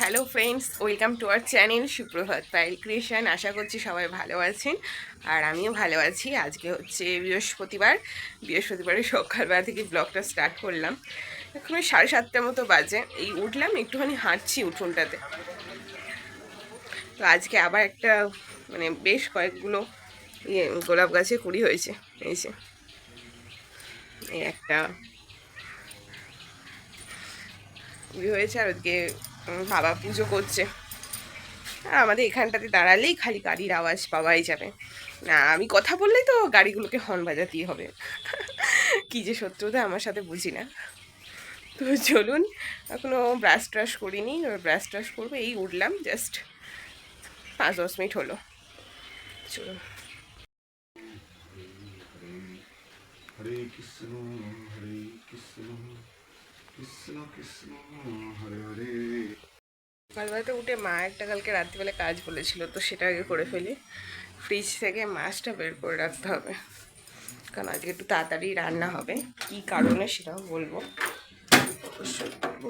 Hello friends, welcome to our channel সুপ্রভাত Payel creation. আশা করছি সবাই ভালো আছেন আর আমিও ভালো আছি। আজকে হচ্ছে বৃহস্পতিবারের সকালবেলা থেকে ব্লগটা স্টার্ট করলাম। এখন ওই 7:30টার মতো বাজে। এই উঠলাম, একটুখানি হাঁটছি উঠোনটাতে। তো আজকে আবার একটা বেশ কয়েকগুলো গোলাপ গাছে কুড়ি হয়েছে। এই একটা কুড়ি হয়েছে, আর ওদিকে বাবা পুজো করছে। আর আমাদের এখানটাতে দাঁড়ালেই খালি গাড়ির আওয়াজ পাওয়াই যাবে। না, আমি কথা বললেই তো গাড়িগুলোকে হর্ন বাজাতেই হবে। কী যে শত্রুতা আমার সাথে বুঝি না। তো চলুন, এখনও ব্রাশ ট্রাশ করিনি, ব্রাশ ট্রাশ করবো। এই উঠলাম, জাস্ট 5-10 মিনিট হলো। চলুন। হরে কৃষ্ণ কৃষ্ণ কৃষ্ণ হরে হরে। সকালবেলাতে উঠে মা একটা কালকে রাত্রিবেলা কাজ বলেছিল, তো সেটা আগে করে ফেলি। ফ্রিজ থেকে মাছটা বের করে রাখতে হবে, কারণ আজকে একটু তাড়াতাড়ি রান্না হবে। কী কারণে সেটাও বলবো, অবশ্যই বলবো।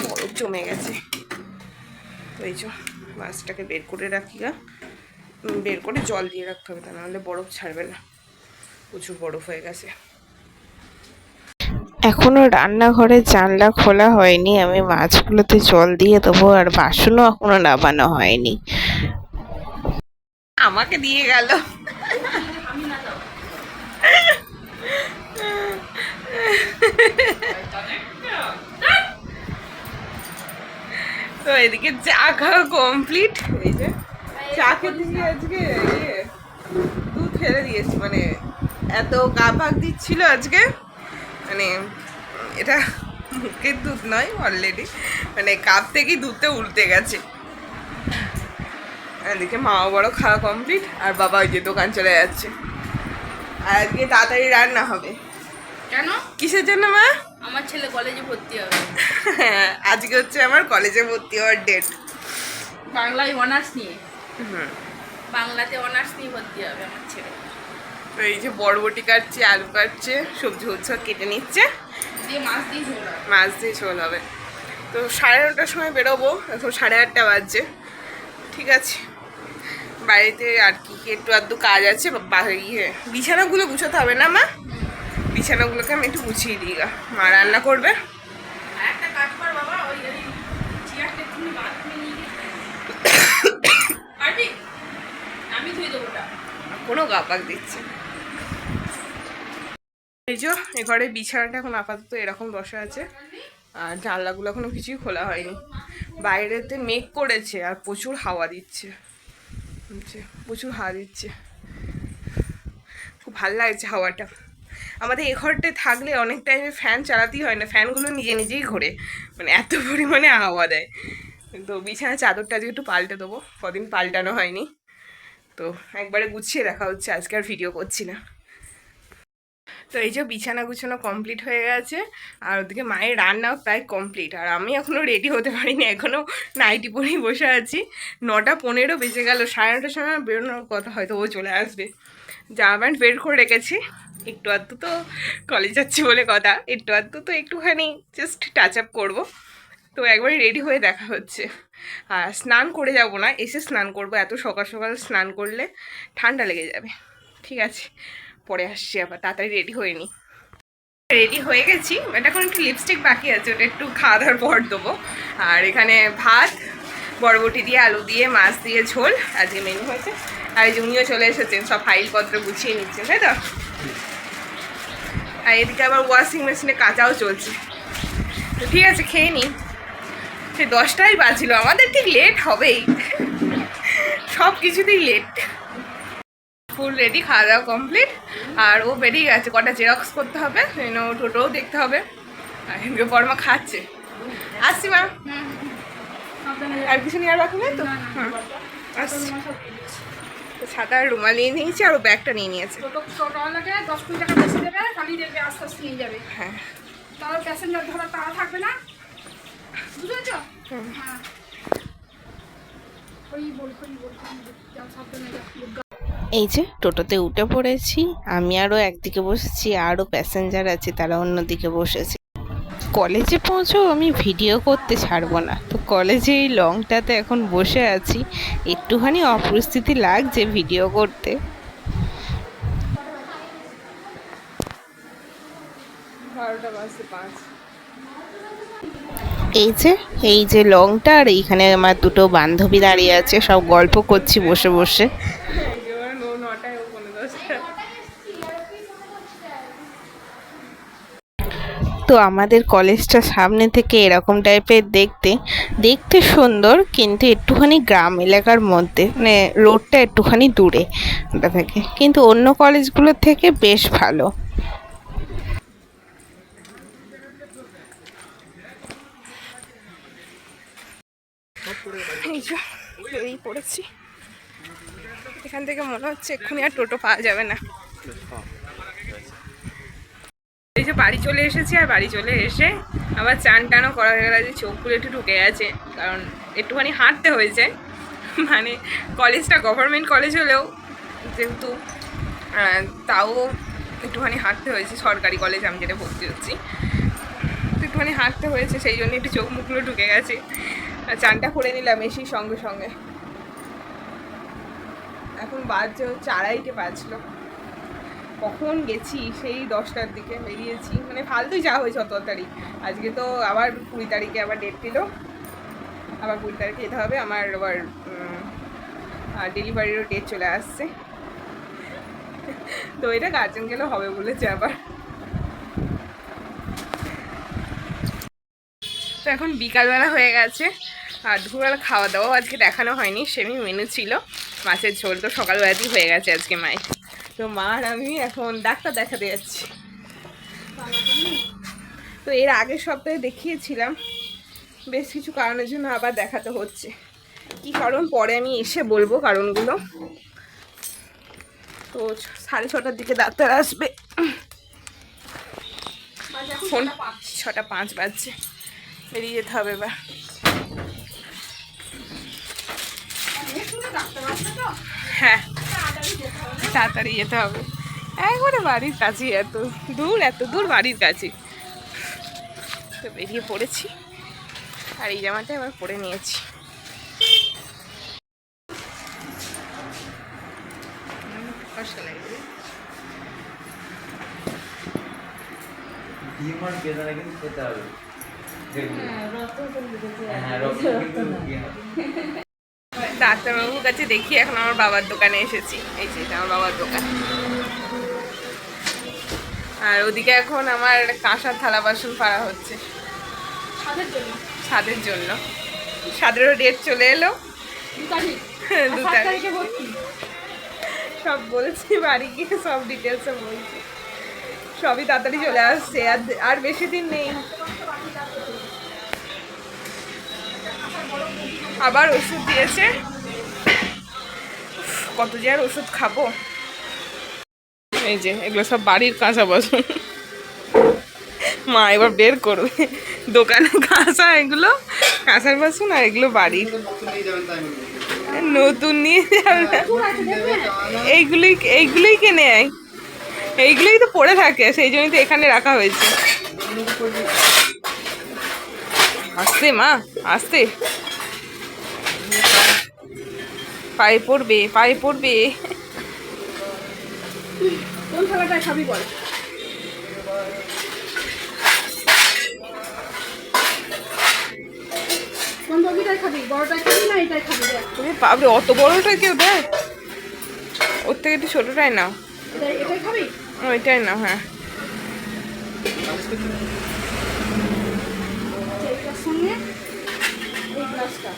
বরফ জমে গেছে, তো এই যে মাছটাকে বের করে রাখি, বের করে জল দিয়ে রাখতে হবে, তা নাহলে বরফ ছাড়বে না। প্রচুর বরফ হয়ে গেছে। এখনো রান্নাঘরের জানলা খোলা হয়নি, আমি মাছগুলোতে জল দিয়ে দেবো, আর বাসনও এখনো নামানো হয়নি। আমাকে দিয়ে গেল। তো এদিকে চা খাওয়া কমপ্লিট। এই যে চা খেতে গিয়ে আজকে দুধ ফেলে দিয়েছি, এত গা পাক দিচ্ছিল আজকে। এটা মুখের দুধ নয়, অলরেডি কাপ থেকেই দুধটা উল্টে গেছে। এদিকে মাও বড় খাওয়া কমপ্লিট, আর বাবা ওই যে দোকান চলে যাচ্ছে। আর আজকে তাড়াতাড়ি রান্না হবে। কেন? কিসের জন্য মা? আমার ছেলে কলেজে ভর্তি হবে। হ্যাঁ, আজকে হচ্ছে আমার কলেজে ভর্তি হওয়ার ডেট। বাংলায় অনার্স নিয়ে। বাংলাতে অনার্স নিয়ে ভর্তি হবে আমার ছেলে। তো এই যে বরবটি কাটছে, আলু কাটছে, সবজি উৎসব কেটে নিচ্ছে, দিয়ে মাছ দিয়ে ঝোল হবে। মাছ দিয়ে ঝোল হবে। তো 9:30টার সময় বেরোবো, এখন 8:30 বাজছে। ঠিক আছে, বাড়িতে আর কি একটু আধটু কাজ আছে। বিছানাগুলো গুছোতে হবে না মা? বিছানাগুলোকে আমি একটু গুছিয়ে দিই গা। মা রান্না করবে। একটা কাজ কর বাবা, ওই চেয়ারটা তুমি বাথরুমে নিয়ে গিয়ে পারবি? আমি ধুয়ে দেবো ওটা। কোনো গা পাক দিচ্ছে। এই যে এ ঘরে বিছানাটা এখন আপাতত এরকম বসা আছে, আর জানলাগুলো এখনো কিছুই খোলা হয়নি। বাইরেতে মেঘ করেছে আর প্রচুর হাওয়া দিচ্ছে, প্রচুর হাওয়া দিচ্ছে। খুব ভালো লাগছে হাওয়াটা। আমাদের এ ঘরটায় থাকলে অনেক টাইমে ফ্যান চালাতেই হয় না, ফ্যানগুলো নিজে নিজেই ঘোরে, এত পরিমাণে হাওয়া দেয়। তো বিছানা চাদরটা আজকে একটু পাল্টে দেবো, কদিন পাল্টানো হয়নি। তো একবারে গুছিয়ে দেখা হচ্ছে, আজকে আর ভিডিও করছি না। তো এই যে বিছানা গুছানো কমপ্লিট হয়ে গেছে, আর ওদিকে মায়ের রান্নাও প্রায় কমপ্লিট, আর আমি এখনও রেডি হতে পারিনি, এখনও নাইটি পরেই বসে আছি। 9:15 বেজে গেল, 9:30টার সময় বেরোনোর কথা, হয়তো ও চলে আসবে। জামা প্যান্ট বের করে রেখেছি, একটু আধটু তো কলেজ যাচ্ছি বলে কথা, একটু আধটু তো একটুখানি জাস্ট টাচ আপ করবো। তো একবারই রেডি হয়ে দেখা হচ্ছে। আর স্নান করে যাব না, এসে স্নান করবো। এত সকাল সকাল স্নান করলে ঠান্ডা লেগে যাবে। ঠিক আছে, পরে আসছি আবার, তাড়াতাড়ি রেডি হয়ে নিই। রেডি হয়ে গেছি, এটা এখন একটু লিপস্টিক বাকি আছে, ওটা একটু খাওয়া দাওয়ার পর দেবো। আর এখানে ভাত, বরবটি দিয়ে আলু দিয়ে মাছ দিয়ে ঝোল আজকে মেনু হয়েছে। আর এই যে উনিও চলে এসেছেন, সব ফাইলপত্র গুছিয়ে নিচ্ছেন, তাই তো? আর এদিকে আবার ওয়াশিং মেশিনে কাচাও চলছে। তো ঠিক আছে, খেয়ে নিই। সে 10টাই বাজছিল, আমাদের ঠিক লেট হবেই, সব কিছুতেই লেট। ফুল রেডি, খাওয়া দাওয়া কমপ্লিট, আর ও বেরিয়ে গেছে। কটা জেরক্স করতে হবে, টোটোও দেখতে হবে। আর এদিকে বড়মা খাচ্ছে। আসছি মা, আর কিছু নিয়ে আর বাকি নেই তো? হ্যাঁ, আসছি। ছাতা আর রুমাল নিয়ে নিয়েছি, আর ও ব্যাগটা নিয়ে নিয়েছে। টোটোওয়ালাকে 10 টাকা বেশি দেবে, খালি দেখবে আস্তে আস্তে নিয়ে যাবে। হ্যাঁ, তাহলে প্যাসেঞ্জার ধরা তাড়া থাকবে না, বুঝেছ? হ্যাঁ, এই যে টোটোতে উঠে পড়েছি, আমি আরও একদিকে বসেছি, আরও প্যাসেঞ্জার আছে, তারা অন্যদিকে বসেছে। কলেজে পৌঁছেও আমি ভিডিও করতে ছাড়বো না, তো কলেজে এই লংটাতে এখন বসে আছি, একটুখানি অপ্রস্তুতি লাগছে ভিডিও করতে। 12টা বাজতে 5। এই যে লংটা, আর এইখানে আমার দুটো বান্ধবী দাঁড়িয়ে আছে, সব গল্প করছি বসে বসে। একেবারে 9টায় ও 10:15। তো আমাদের কলেজটা সামনে থেকে এরকম টাইপের দেখতে, দেখতে সুন্দর, কিন্তু একটুখানি গ্রাম এলাকার মধ্যে, মানে রোডটা একটুখানি দূরে ওটা থেকে, কিন্তু অন্য কলেজগুলোর থেকে বেশ ভালো। এই যে বেরিয়ে পড়েছি, এখান থেকে মনে হচ্ছে এক্ষুনি আর টোটো পাওয়া যাবে না। এই যে বাড়ি চলে এসেছি, আর বাড়ি চলে এসে আবার চান টানও করা হয়ে গেল, যে চোখগুলো একটু ঢুকে গেছে, কারণ একটুখানি হাঁটতে হয়েছে। মানে কলেজটা গভর্নমেন্ট কলেজ হলেও যেহেতু তাও একটুখানি হাঁটতে হয়েছে, সরকারি কলেজ আমি যেটা ভর্তি হচ্ছি, একটুখানি হাঁটতে হয়েছে, সেই জন্য একটু চোখ মুখগুলো ঢুকে গেছে। চানটা করে নিলাম এসেই সঙ্গে সঙ্গে। এখন বাজছে হচ্ছে 2:30 বাজলো। কখন গেছি, সেই 10টার দিকে বেরিয়েছি, মানে ফালতুই যাওয়া হয়েছে অত তারিখ। আজকে তো আবার 20 তারিখে আবার ডেট দিল, আবার 20 তারিখে যেতে হবে। আমার আবার ডেলিভারিরও ডেট চলে আসছে, তো এটা গার্জেন গেলেও হবে বলেছে আবার। তো এখন বিকালবেলা হয়ে গেছে, আর দুপুরবেলা খাওয়া দাওয়াও আজকে দেখানো হয়নি, সেমি মেনু ছিল মাছের ঝোল, তো সকালবেলাতেই হয়ে গেছে আজকে মায়ের। তো মা আর আমি এখন ডাক্তার দেখাতে যাচ্ছি। তো এর আগের সপ্তাহে দেখিয়েছিলাম, বেশ কিছু কারণের জন্য আবার দেখাতে হচ্ছে। কি কারণ পরে আমি এসে বলবো কারণগুলো। তো 6:30টার দিকে ডাক্তার আসবে। ফোন 6:05 বাজছে, বেরিয়ে যেতে হবে এবার। হ্যাঁ, তাড়াতাড়ি যেতে হবে, একবারে বাড়ির কাছে, এত দূর বাড়ির কাছে। তো বেরিয়ে পড়েছি, আর এই জামাটা এবার পরে নিয়েছি। ডাক্তারবাবুর কাছে দেখি, এখন আমার বাবার দোকানে এসেছি। এই যে এটা আমার বাবার দোকান, আর ওদিকে এখন আমার কাঁসার থালা বাসন পাড়া হচ্ছে ছাদের জন্য। ছাদেরও ডেট চলে এলো, 2 তারিখে সব বলছি, বাড়ি গিয়ে সব ডিটেলসে বলছি, সবই তাড়াতাড়ি চলে আসছে, আর বেশি দিন নেই। আবার ওষুধ দিয়েছে, কত যে আর ওষুধ খাবো। এই যে এগুলো সব বাড়ির কাঁচা বাসন, মা এবার বের করবে। দোকানে কাঁচা, এগুলো কাঁচার বাসন, আর এগুলো বাড়ির। নতুন নিয়ে যাবে না, এইগুলোই কিনে আয়, এইগুলোই তো পড়ে থাকে, সেই জন্যই তো এখানে রাখা হয়েছে। আস্তে মা, আস্তে, পায়ে পড়বে, পায়ে পড়বে। কোন থালাটায় খাবি বল? কোন বগিটায় খাবি? বড়টায় খাবি না এটাই খাবি? বাবরে, অত বড়টাই কেউ দেয়? ওর থেকে একটু ছোটটাই নাও। এটাই খাবি? ওইটাই নাও। হ্যাঁ, এইটার সঙ্গে এই গ্লাসটা।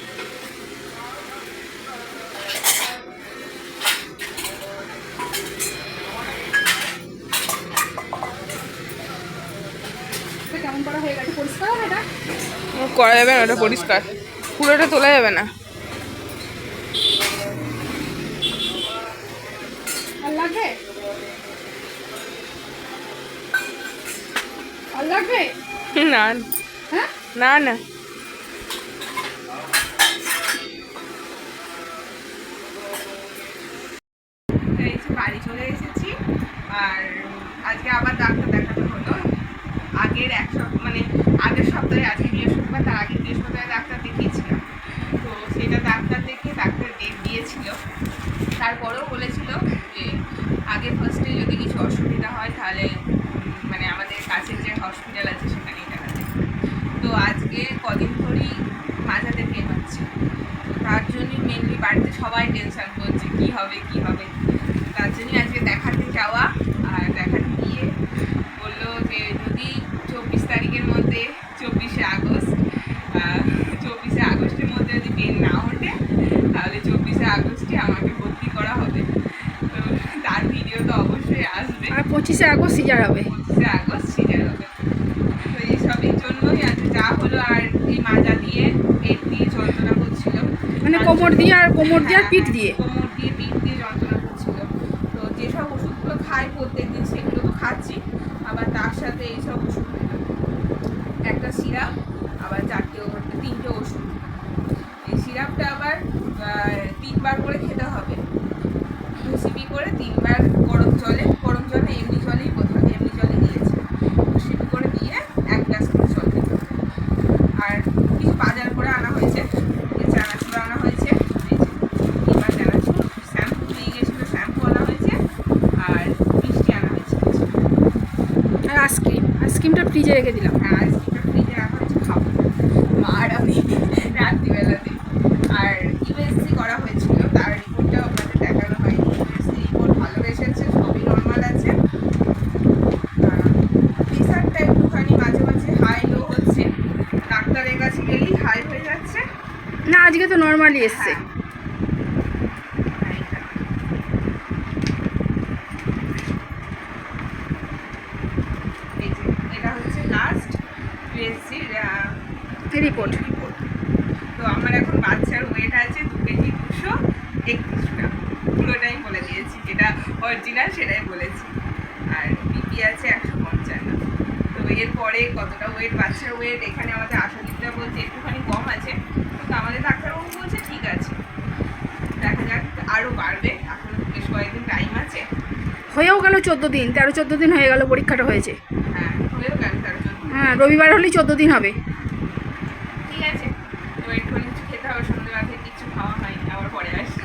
কেমন করা হয়ে গেছে? পরিষ্কার হবে এটা? করা যাবে না, ওটা পরিষ্কার, পুরোটা তোলা যাবে না। আর লাগবে? আর লাগবে না? না না, বাড়ি চলে এসেছি, আর আজকে আবার ডাক্তার দেখাতে হলো। আগের এক সপ্তাহ, মানে বৃহস্পতিবার, আজকে বৃহস্পতিবার, তার আগে বৃহস্পতিবার ডাক্তার দেখিয়েছিলাম। তো সেটা ডাক্তার দেখে ডাক্তার ডেট দিয়েছিল, তারপরেও বলেছিল যে আগে ফার্স্টে যদি কিছু অসুবিধা হয় তাহলে মানে আমাদের কাছের যে হসপিটাল আছে সেখানেই দেখাতে। তো আজকে কদিন ধরেই মাথাতে পেন হচ্ছে, তার জন্যই মেনলি বাড়িতে সবাই টেনশন করছে কী হবে কী হবে। তার জন্যই আজকে দেখাতে যাওয়া। আর দেখাতে গিয়ে বললো যে যদি 24 তারিখের মধ্যে 24শে আগস্ট 24শে আগস্টের মধ্যে যদি পেন না ওঠে তাহলে 24শে আগস্টে আমাকে ভর্তি করা হবে। তো তার ভিডিও তো অবশ্যই আসবে। আর 25শে আগস্ট সিজার হবে। 25শে আগস্ট সিজার হবে। তো এইসবের জন্যই আজকে যা হলো। আর এই মাজা দিয়ে পেট দিয়ে যন্ত্রণা করছিল, মানে কোমর দিয়ে আর পিঠ দিয়ে। কোমর দিয়ে পিঠ দিয়ে যন্ত্রণা করছিল। তো যেসব ওষুধগুলো খাই প্রত্যেকদিন সেগুলো তো খাচ্ছি, আবার তার সাথে এইসব ওষুধ খেলাম, একটা সিরাপ, আবার 3টে ওষুধ। এই সিরাপটা আবার 3বার করে খেতে হবে, 2 সিপি করে 3বার গরম জলে এমনি জলেই বোধহয় এমনি জলে দিয়েছে, 2 সিপি করে দিয়ে 1 গ্লাস করে জল খেতে হবে। আর কিছু বাজার করে আনা হয়েছে, চানাচুর আনা হয়েছে, এবার চানাচুর, শ্যাম্পু দিয়ে গেছিলো, শ্যাম্পু আনা হয়েছে, আর মিষ্টি আনা হয়েছে। আর আইসক্রিমটা ফ্রিজে রেখে দিলাম। হ্যাঁ, আইসক্রিমটা ফ্রিজে রাখা হয়েছে, খাবো মা আর আমি রাত্রিবেলাতে। আর ইউএসজি করা হয়েছিল, তার রিপোর্টটাও আপনাদের দেখানো হয়নি। ইউএসজি রিপোর্ট ভালো এসেছে, সবই নর্মাল আছে। প্রেশারটা একটুখানি মাঝে মাঝে হাই লো হচ্ছে, ডাক্তারের কাছে গেলেই হাই হয়ে যাচ্ছে। না, আজকে তো নর্মালি এসছে। এই যে এটা হচ্ছে লাস্ট ইউএসজি রিপোর্ট। তো আমার এখন বাচ্চার ওয়েট আছে 2 কেজি 231 গ্রাম, পুরোটাই বলে দিয়েছি, যেটা অরিজিনাল সেটাই বলেছি। আর বিপি আছে 155। তো এরপরে কতটা ওয়েট, বাচ্চার ওয়েট, এখানে আমাদের আশাদিদা বলছে একটুখানি কম আছে, কিন্তু আমাদের ডাক্তারবাবু বলছে ঠিক আছে, দেখা যাক আরও বাড়বে, এখন বেশ কয়েকদিন টাইম আছে। হয়েও গেল 14 দিন, 13-14 দিন হয়ে গেল পরীক্ষাটা হয়েছে। হ্যাঁ, হয়েও গেল তার জন্য। হ্যাঁ, রবিবার হলেই 14 দিন হবে। ঠিক আছে, ওয়েট করে কিছু খেতে হবে, সন্ধ্যেবেলাতে কিছু খাওয়া হয়নি, আবার পরে আসি।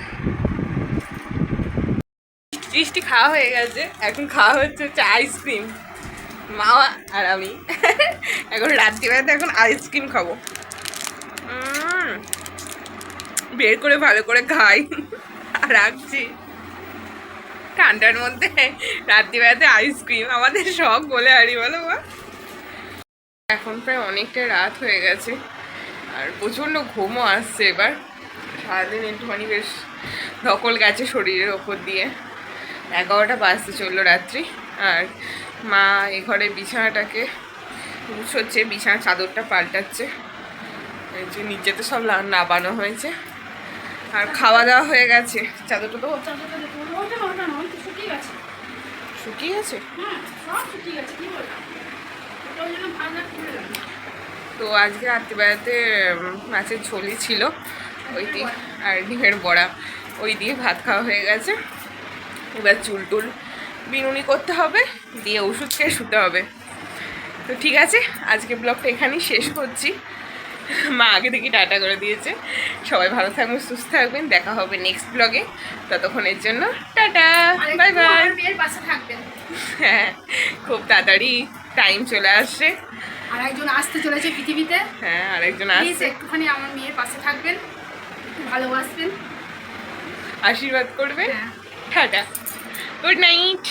মিষ্টি খাওয়া হয়ে গেছে, এখন খাওয়া হচ্ছে আইসক্রিম, মা আর আমি। এখন রাত্রিবেলাতে এখন আইসক্রিম খাবো, বের করে ভালো করে খাই আর রাখছি। ঠান্ডার মধ্যে রাত্রিবেলাতে আইসক্রিম আমাদের শখ বলে আরি, বলো মা। এখন প্রায় অনেকটা রাত হয়ে গেছে আর প্রচণ্ড ঘুমও আসছে। এবার সারাদিন একটুখানি বেশ ধকল গেছে শরীরের ওপর দিয়ে। 11টা বাজতে চললো রাত্রি। আর মা এ ঘরে বিছানাটাকে গুছোচ্ছে, বিছানার চাদরটা পাল্টাচ্ছে। এই যে নিচেতে সব নাবানো হয়েছে আর খাওয়া দাওয়া হয়ে গেছে। চাদরটা তো শুকিয়ে গেছে। তো আজকে রাত্রিবেলাতে মাছের ঝোলই ছিল, ওই দিয়ে আর ডিমের বড়া, ওই দিয়ে ভাত খাওয়া হয়ে গেছে। এবার চুল টুল বিনুনি করতে হবে, দিয়ে ওষুধ খেয়ে শুতে হবে। তো ঠিক আছে, আজকে ব্লগটা এখানেই শেষ করছি। মা আগে থেকে টাটা করে দিয়েছে। সবাই ভালো থাকবেন, সুস্থ থাকবেন, দেখা হবে নেক্সট ব্লগে। ততক্ষণের জন্য টাটা, বাই বাই। হ্যাঁ, খুব তাড়াতাড়ি টাইম চলে আসছে। আর একজন আসতে চলেছে পৃথিবীতে। হ্যাঁ, আরেকজন প্লিজ আসছে। একটুখানি আমার মেয়ের পাশে থাকবেন, একটু ভালোবাসবেন, আশীর্বাদ করবে। হ্যাঁ। Tata, good night.